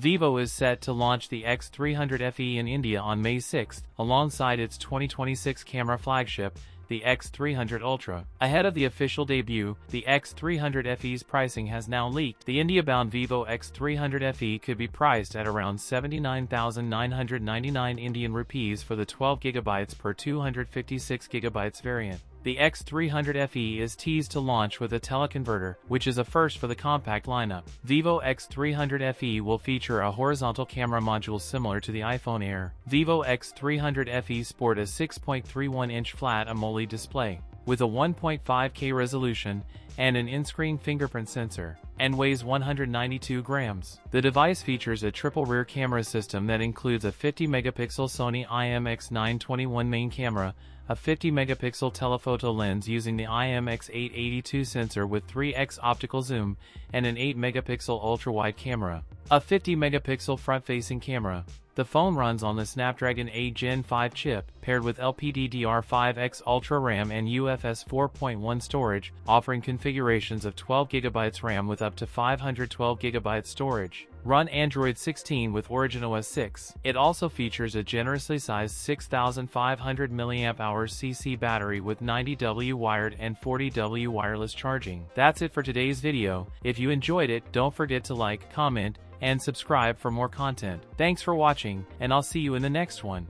Vivo is set to launch the X300 FE in India on May 6, alongside its 2026 camera flagship, the X300 Ultra. Ahead of the official debut, the X300 FE's pricing has now leaked. The India-bound Vivo X300 FE could be priced at around 79,999 Indian rupees for the 12GB per 256GB variant. The X300 FE is teased to launch with a teleconverter, which is a first for the compact lineup. Vivo X300 FE will feature a horizontal camera module similar to the iPhone Air. Vivo X300 FE sport a 6.31-inch flat AMOLED display, with a 1.5K resolution and an in-screen fingerprint sensor, and weighs 192 grams. The device features a triple rear camera system that includes a 50-megapixel Sony IMX921 main camera, a 50-megapixel telephoto lens using the IMX882 sensor with 3x optical zoom, and an 8-megapixel ultra-wide camera, a 50-megapixel front-facing camera. The phone runs on the Snapdragon 8 Gen 5 chip, paired with LPDDR5X Ultra RAM and UFS 4.1 storage, offering configurations of 12GB RAM with up to 512GB storage. Run Android 16 with Origin OS 6. It also features a generously sized 6,500 mAh CC battery with 90W wired and 40W wireless charging. That's it for today's video. If you enjoyed it, don't forget to like, comment, and subscribe for more content. Thanks for watching, and I'll see you in the next one.